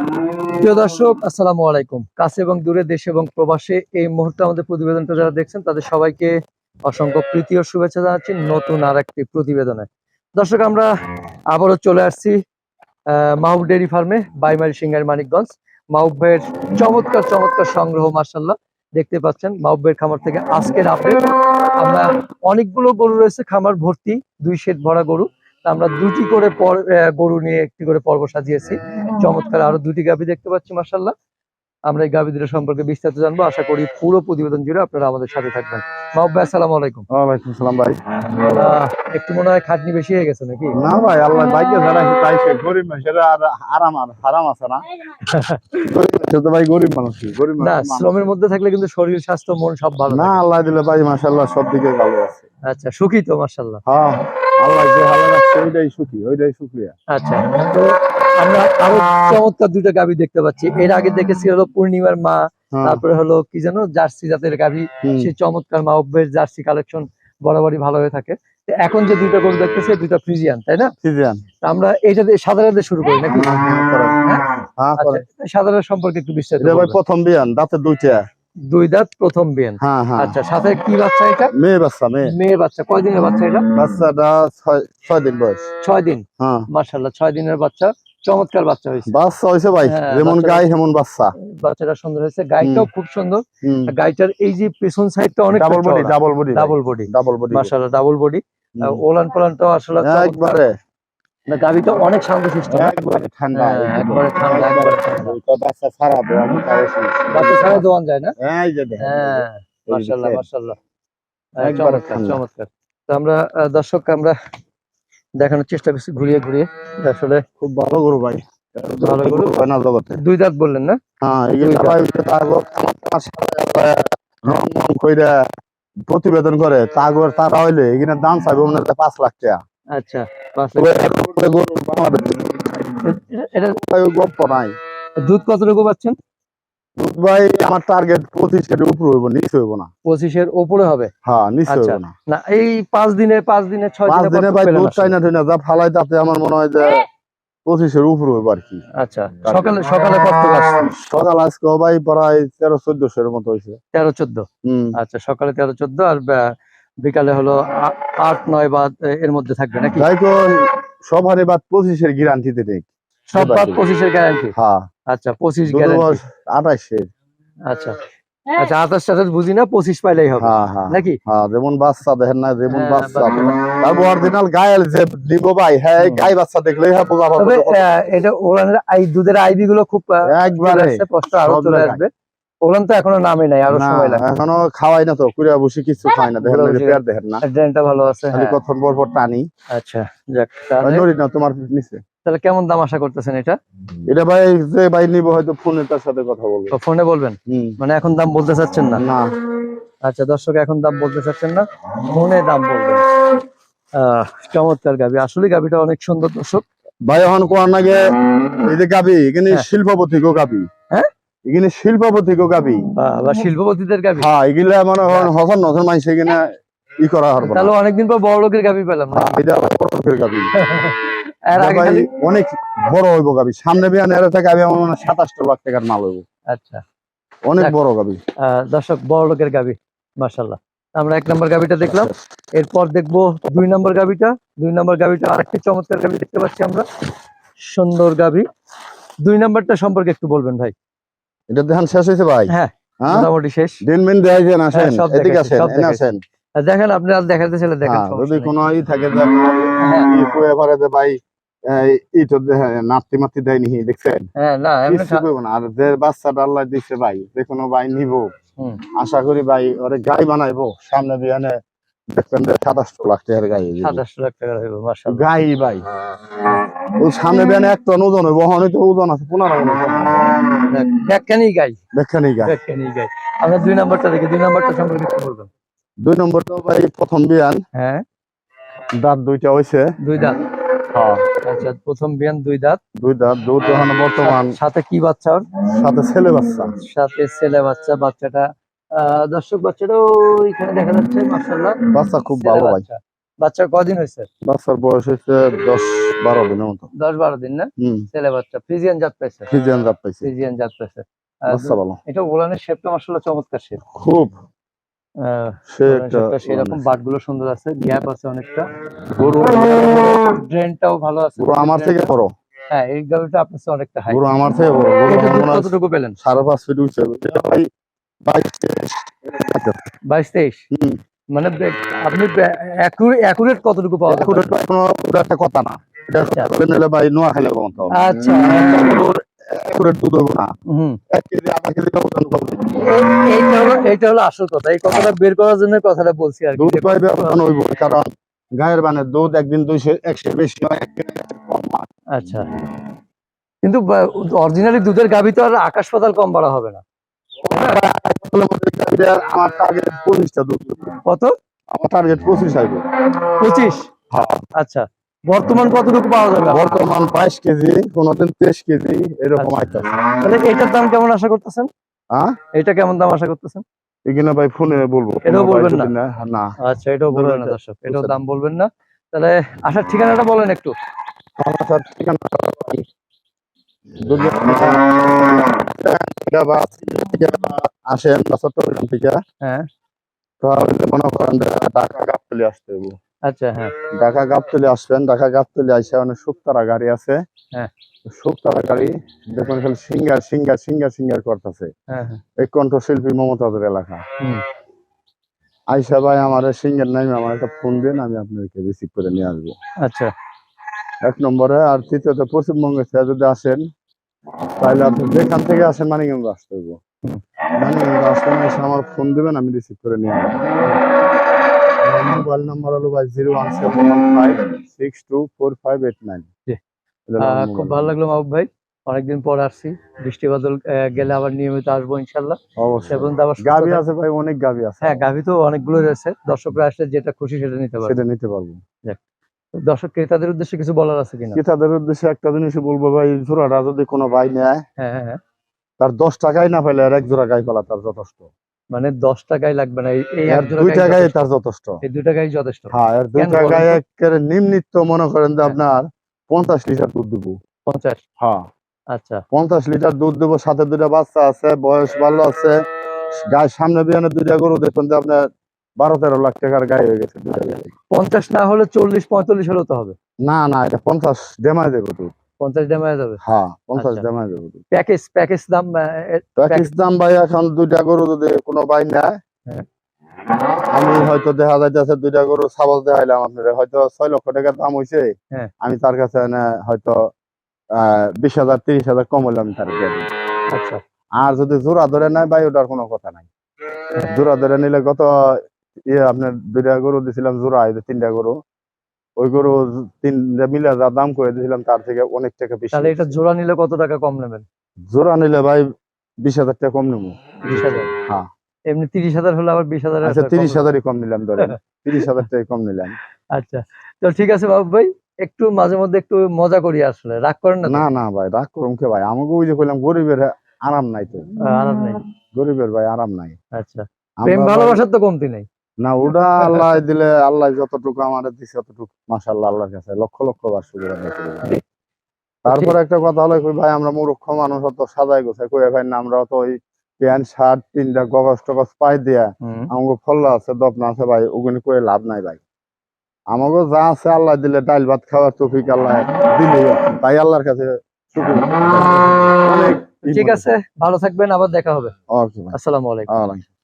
প্রিয় দর্শক, আসসালামু আলাইকুম। কাছে এবং দূরে, দেশে এবং প্রবাসে এই মুহূর্তে আমাদের প্রতিবেদনটা যারা দেখছেন তাদের সবাইকে অসংখ্য প্রীতি ও শুভেচ্ছা জানাচ্ছি নতুন আর একটি প্রতিবেদনে। দর্শক, আমরা আবারও চলে আসছি মাহবুব ডেইরি ফার্মে, বাইমারি সিংহার মানিকগঞ্জ। মাহবুব ভাইয়ের চমৎকার চমৎকার সংগ্রহ, মার্শাল্লাহ দেখতে পাচ্ছেন মাহবুব ভাইয়ের খামার থেকে আজকের আপডেট। আমরা অনেকগুলো গরু রয়েছে খামার ভর্তি, 2 শেড ভরা গরু। আমরা দুটি করে গরু নিয়ে একটি করে পর্ব সাজিয়েছি। চমৎকার আরো 2টি গাভী দেখতে পাচ্ছি, মাশাআল্লাহ। আমরা এই গাভী দুটো সম্পর্কে বিস্তারিত জানবো। আশা করি পুরো প্রতিবেদন জুড়ে আপনারা আমাদের সাথে থাকবেন। মাহবুব ভাই, আসসালামু আলাইকুম। ওয়ালাইকুম সালাম ভাই। একটু মনে হয় খাটনি বেশি হয়ে গেছে নাকি? না ভাই, আল্লাহ বাইকে যারা তাইছে গরিব মানুষের আর আরাম আর হারাম আছে না। গরিব মানুষ তো ভাই গরিব মানুষ, গরিব না, মানুষ শ্রমের মধ্যে থাকলে কিন্তু শরীর স্বাস্থ্য মন সব ভালো না, থাকে। আল্লাহ দিলে ভাই মাশাআল্লাহ সব দিকে ভালো আছে। আচ্ছা, সুখী তো মাশাআল্লাহ। হ্যাঁ, আল্লাহ যে ভালো রাখছে ওইটাই সুখী, ওইটাই শুকরিয়া। আচ্ছা, তো আমরা আরো চমৎকার 2টা গাভী দেখতে পাচ্ছি। এর আগে দেখেছি হলো পূর্ণিমার মা, তারপরে হলো কি যেন জার্সি জাতের গাভী। সেই চমৎকার মাহবুব ভাইয়ের জার্সি কালেকশন বরাবরই ভালো হয়ে থাকে। তো এখন যে 2টা গরু দেখতেছি, 2টা ফ্রিজিয়ান, তাই না? ফ্রিজিয়ান। আমরা এটা দিয়ে সাধারণ দিয়ে শুরু করি নাকি? হ্যাঁ, হ্যাঁ আচ্ছা, সাধারণ সম্পর্কে একটু বিস্তারিত এটা ভাই বলবেন। প্রথম বিয়ান, দাঁতে দুইটা। 2 দাঁত, প্রথম বিয়ান। হ্যাঁ হ্যাঁ। আচ্ছা, সাথে কি বাচ্চা এটা? মেয়ে বাচ্চা, মেয়ে। মেয়ে বাচ্চা। কয়দিনের বাচ্চা এটা? বাচ্চাটা 6 দিন বয়স। 6 দিন। হ্যাঁ, মাশাআল্লাহ, 6 দিনের বাচ্চা। চমৎকার বাচ্চা হয়েছে। বাচ্চা হয়েছে ভাই, হ্যাঁ, যেমন গাই হেমন বাচ্চা। বাচ্চাটা সুন্দর হয়েছে, গাইটাও খুব সুন্দর। গাইটার এই যে পেছন সাইডটা অনেক double body, double body, double body, double body মাশাআল্লাহ ডাবল বডি। ওলান পালানটাও আসলে একবারে না, গাবিটা অনেক শান্তশিষ্ট, একবারে ঠান্ডা, একবারে ঠান্ডা, একবারে ঠান্ডা। বাচ্চা ছাড়া দেওয়া আমি তাও শুনছি। বাচ্চা ছাড়া দোয়ান যায় না? এই যে দেখেন, হ্যাঁ, এই মাশাআল্লাহ দেখেন। মাশাআল্লাহ। একবারে চমৎকার ঠান্ডা। চমৎকার। তো আমরা দর্শক, আমরা দেখানোর চেষ্টা করছি ঘুরিয়ে ঘুরিয়ে। আসলে খুব ভালো গরু ভাই, ভালো গরু। হয় না জগতে। 2 দাঁত বললেন না? হ্যাঁ, দুই এগুলা দাঁত। ভাই তাগর আমার সাথে রং রং কইরা প্রতিবেদন করে তাগর তারা হইলে এখানে দাম চাইবে মনে হয় 5 লাখ টাকা। আচ্ছা, 5 তবে এখন করে গরু বাংলাদেশে এটা ভাই গপ্প নাই। দুধ কতটুকু পাচ্ছেন? দুধ ভাই আমার টার্গেট 25 এর উপরে হইব, নিচে হইব না। 25 এর উপরে হবে। হ্যাঁ, নিচে আচ্ছা, হইব না। না এই 5 দিনে 6 5 দিনে দিনে কত ভাই পেলেন দুধ আসলে? চাই না ঠই না যা ফালাই তাতে আমার মনে হয় যে 25 এর উপরে হইব আর কি। আচ্ছা, সকালে সকালে কত আসছে? সকাল আজকে ভাই প্রায় 13-1400 এর মতো হয়েছে। 13-14। আচ্ছা, সকালে 13-14 আর বিকালে হলো 8-9 বা এর মধ্যে থাকবে নাকি? তাই তো সব হারে বাদ 25 এর গ্যারান্টিতে নেই। সব বাদ 25 এর গ্যারান্টি? হ্যাঁ। আচ্ছা, 25 দুধ গ্যারান্টি। 28 এর। আচ্ছা আচ্ছা, 28 বুঝি না, 25 পাইলেই হবে হ্যাঁ হ্যাঁ নাকি? হ্যাঁ, যেমন বাচ্চা দেখেন না, যেমন হ্যাঁ, বাচ্চা বাচ্চা। তারপর অরিজিনাল গায়েল যে নিব ভাই, হ্যাঁ গাই বাচ্চা দেখলেই হ্যাঁ বোঝা তবে পাবে। এটা ওলানের দুধের আইবি গুলো খুব একবারে স্পষ্ট, আরো সব চলে জায়গায়। আসবে। ওলান তো এখনো নামে নাই, আরো না, সময় লাগবে। এখনো খাওয়াই না তো, কুড়িয়া বসে কিছু খাই না, দেখেন না যে পেয়ার দেখেন না, ড্রেনটা ভালো আছে। খালি হ্যাঁ, কতক্ষণ পর পর টানি। আচ্ছা, যাক তাহলে। নড়ি না তোমার নিচে। তাহলে কেমন দাম আশা করতেছেন এটা? এটা ভাই যে ভাই নিব হয়তো ফোনে তার সাথে কথা বলবো। ফোনে বলবেন? মানে এখন দাম বলতে চাচ্ছেন না? না। আচ্ছা দর্শক, এখন দাম বলতে চাচ্ছেন না, ফোনে দাম বলবেন। চমৎকার গাবি, আসলে গাবিটা অনেক সুন্দর দর্শক। ভাই এখন কোয়ার নাগে এই যে গাবি এখানে হ্যাঁ। শিল্পপতি গো গাবি। হ্যাঁ, এখানে শিল্পপতি গো গাবি। বা শিল্পপতিদের গাবি। হ্যাঁ, এগুলা মানে হজন নজন মানুষ এখানে ই করা হবে না। তাহলে অনেকদিন পর বড় লোকের গাবি পেলাম না? এটা বড় লোকের গাবি। এর আগে ভাই খালি অনেক বড় হইব গাবি, সামনে বিয়ান এর থেকে গাবি আমার মনে হয় 27 লাখ টাকার মাল হইব। আচ্ছা, অনেক যাক। বড় গাবি। দর্শক, বড় লোকের গাবি, মাশাআল্লাহ। আমরা 1 নম্বর গাবিটা দেখলাম, এরপর দেখবো 2 নম্বর গাবিটা। 2 নম্বর গাবিটা আরেকটি চমৎকার গাবি দেখতে পাচ্ছি আমরা, সুন্দর গাবি। 2 নম্বরটা সম্পর্কে একটু বলবেন ভাই। এটা ধান শেষ হয়েছে ভাই? হ্যাঁ, হ্যাঁ, মোটামুটি শেষ। দিন মিন দেখাইছেন, আসেন সব এদিকে দেখাইছি, আসেন, সব এনে দেখাইছি। আসেন। দেখেন, আপনি আর দেখাতে ছেলে দেখেন, হ্যাঁ, সমস্যা যদি নেই। কোনো ই থাকে যে হ্যাঁ ই কুয়ে পারে যে ভাই ই তো নাতি মাতি দেয়নি, দেখছেন? হ্যাঁ, না এমনি কিছু করবো না। আর যে বাচ্চাটা আল্লাহ দিচ্ছে ভাই, যে কোনো ভাই নিব, আশা করি ভাই ওরে গাই বানাইবো সামনে বিয়ানে, দেখবেন যে 27 লাখ টাকার গাই। 27 লাখ টাকা হইব, মাশাআল্লাহ। গাই ভাই ও সামনে বিয়ানে 1 টন ওজন হইব, ওখানে তো ওজন আছে 15 মণ। দেখেনি গাই, দেখেন এই গাই। দেখেনি গাই। আমরা 2 নম্বরটা দেখি, 2 নম্বরটা সম্পর্কে একটু বলবেন। 2 নম্বরটা ভাই প্রথম বিয়ান, হ্যাঁ, দাঁত দুইটা হইছে। 2 দাঁত। হ্যাঁ, আচ্ছা, প্রথম বিয়ান 2 দাঁত। 2 দাঁত, দুধ এখন বর্তমান সাথে কি বাচ্চা ওর? সাথে ছেলে বাচ্চা। সাথে ছেলে বাচ্চা। বাচ্চাটা দর্শক, বাচ্চাটা ওইখানে দেখা যাচ্ছে, মাশাআল্লাহ। বাচ্চা খুব ছেলে ভালো ভাই। বাচ্চা। বাচ্চা কদিন হয়েছে? বাচ্চার বয়স হচ্ছে 10-12 দিনের মতো। 10-12 দিন না? ছেলে বাচ্চা, ফ্রিজিয়ান জাত পাইছে। ফ্রিজিয়ান জাত পাইছে। ফ্রিজিয়ান জাত পাইছে। বাচ্চা ভালো। এটা ওলানের শেপটা মাশাআল্লাহ চমৎকার শেপ। খুব সে ওলানের একটা শেপটা সেরকম, বাটগুলো সুন্দর আছে, গ্যাপ আছে অনেকটা, গরু ড্রেনটাও ভালো আছে। গরু আমার থেকে বড়। হ্যাঁ, এই গাবিটা আপনার চেয়ে অনেকটা হাই। গরু আমার থেকে বড়। গরু এটা দুধ আমার কতটুকু পেলেন? 5.5 ফিট উঠছে। এটা ভাই 22-23। 22-23। মানে আপনি অ্যাকুরেট কতটুকু পাওয়া যাবে? একুরেট ভাই কোনো একটা কথা না। এটা আচ্ছা। বলে নিলে ভাই নোয়া খেলে বলতে হবে। আচ্ছা। একুরেট দুধ হবে না। 1 কেজি 1/2 কেজি ওজন করবে। এইটা হলো আসল কথা। এই কথাটা বের করার জন্য কথাটা বলছি আর কি। দুধ ভাই ব্যবধান হইব, কারণ গায়ের বানের দুধ একদিন 200-100 বেশি হয়, একদিন কম হয়। আচ্ছা, কিন্তু অরিজিনালি দুধের গাভী তো আর আকাশ পাতাল কম বাড়া হবে না। আমার টার্গেট 25টা দুধ। কত? আমার টার্গেট 25 আসবে। 25? হ্যাঁ। আচ্ছা, বর্তমান কতটুকু পাওয়া যাবে? বর্তমান 22 কেজি, কোনদিন 23 কেজি এরকম আইতেছে। তাহলে এটার দাম কেমন আশা করতেছেন? হ্যাঁ, এটা কেমন দাম আশা করতেছেন? এখানে ভাই ফোনে বলবো। এটাও বলবেন না? না। আচ্ছা, এটাও বলবেন না দর্শক, এটাও দাম বলবেন না। তাহলে আসার ঠিকানাটা বলেন একটু। আমার ঠিকানা আসেন চট্টগ্রাম থেকে, হ্যাঁ। তাহলে মনে করেন ঢাকা গাবতলী আসতে হবে। আচ্ছা, হ্যাঁ। ঢাকা গাবতলী আসবেন, ঢাকা গাবতলী আইসা অনেক শুকতারা গাড়ি আছে। হ্যাঁ। শুকতারা গাড়ি দেখুন খালি সিঙ্গার সিঙ্গার সিঙ্গার সিঙ্গার করতেছে। হ্যাঁ, হ্যাঁ। এই কণ্ঠশিল্পী মমতাজের এলাকা। আইসা ভাই আমার সিঙ্গার নামে আমার একটা ফোন দিন, আমি আপনাকে রিসিভ করে নিয়ে আসবো। আচ্ছা। 1 নম্বরে। আর তৃতীয়ত পশ্চিমবঙ্গে যদি আসেন, তাহলে আপনি যেখান থেকে আসেন মানিকগঞ্জ আসতে হবে। মানিকগঞ্জ আসবেন, এসে আমার ফোন দিবেন, আমি রিসিভ করে নিয়ে আসবো। আমার মোবাইল নাম্বার হলো ভাই 01715624589। খুব ভালো লাগলো মাহবুব ভাই, অনেকদিন পর আসছি। বৃষ্টি বাদল গেলে আবার নিয়মিত আসবো ইনশাল্লাহ। অবশ্যই। আবার গাভী আছে ভাই, অনেক গাভী আছে। হ্যাঁ, গাভী তো অনেকগুলো রয়েছে, দর্শকরা আসলে যেটা খুশি সেটা নিতে পারবে। সেটা নিতে পারবো। দর্শক ক্রেতাদের উদ্দেশ্যে কিছু বলার আছে কিনা? ক্রেতাদের উদ্দেশ্যে একটা জিনিস বলবো ভাই, জোড়াটা যদি কোনো ভাই নেয়, হ্যাঁ, হ্যাঁ, হ্যাঁ। তার 10 টাকাই না পাইলে আর 1 জোড়া গাই পালা তার যথেষ্ট। মানে 10 টাকাই লাগবে না, এই আর 2 টাকাই তার যথেষ্ট। এই 2 টাকাই যথেষ্ট। হ্যাঁ, আর 2 টাকায় একেবারে নিম্নিত মনে করেন যে আপনার 50 লিটার দুধ দেবো। 50? হ্যাঁ। আচ্ছা। 50 লিটার দুধ দেবো, সাথে 2টা বাচ্চা আছে, বয়স ভালো আছে। গায়ের সামনে বিয়ানে 2টা গরু দেখুন যে আপনার 12-13 লাখ টাকার গায়ে হয়ে গেছে। 50 না হলে 40-45 হলেও তো হবে। না না, এটা 50 ডেমায় দেবো দুধ। 50 ডেমায় যাবে? হ্যাঁ, 50 ডেমায় দেবো দুধ। প্যাকেজ দাম? প্যাকেজ দাম ভাই এখন 2টা গরু যদি কোনো ভাই নেয়, আমি হয়তো দেখা যাইতেছে 2টা গরু সাবল দেখাইলাম আপনার, হয়তো 6 লক্ষ টাকার দাম হয়েছে। আমি তার কাছে হয়তো 20,000-30,000 কম হইলে আমি তার দিয়ে দিই। আচ্ছা। আর যদি জোড়া ধরে নেয় ভাই, ওটার কোনো কথা নাই। জোড়া ধরে নিলে কত আপনার 2টা গরু দিছিলাম জোড়া, 3টা গরু, ওই গরু 3টা মিলে যা দাম করে দিয়েছিলাম তার থেকে অনেক টাকা বেশি। তাহলে এটা জোড়া নিলে কত টাকা কম নেবেন? জোড়া নিলে ভাই 20,000 টাকা কম নেবো। 20,000? হ্যাঁ। এমনি 30,000 হলে আবার 20,000? আচ্ছা, 30,000ই কম নিলাম, ধরেন 30,000 টাকা কম নিলাম। আচ্ছা, তো ঠিক আছে বাবু ভাই, একটু মাঝে মধ্যে একটু মজা করি, আসলে রাগ করেন না? না না ভাই, রাগ করুম কে ভাই, আমাকে ওই যে কইলাম গরিবের আরাম নাই তো। আরাম নেই? গরিবের ভাই আরাম নাই। আচ্ছা, প্রেম ভালোবাসার তো কমতি নেই না, ওটা আল্লাহ দিলে, আল্লাহ যতটুকু আমাদের দিছে ততটুকু মাশাআল্লাহ আল্লাহর কাছে লক্ষ লক্ষ বার শুকর আদায় করি। তারপর একটা কথা হলো কই ভাই, আমরা মূর্খ মানুষ, অত সাজাই গোছাই কই ভাই না, আমরা তো ওই প্যান্ট শার্ট 3টা গগস টগস পাই দিয়া আমাকে ফল্লা আছে, দপনা আছে ভাই, ওগুলো করে লাভ নাই ভাই। আমাকে যা আছে আল্লাহ দিলে, ডাইল ভাত খাওয়ার তৌফিক আল্লাহ দিলে, তাই আল্লাহর কাছে শুকর। অনেক ঠিক আছে, ভালো থাকবেন, আবার দেখা হবে। ওকে ভাই, আসসালামু আলাইকুম। ওয়ালাইকুম।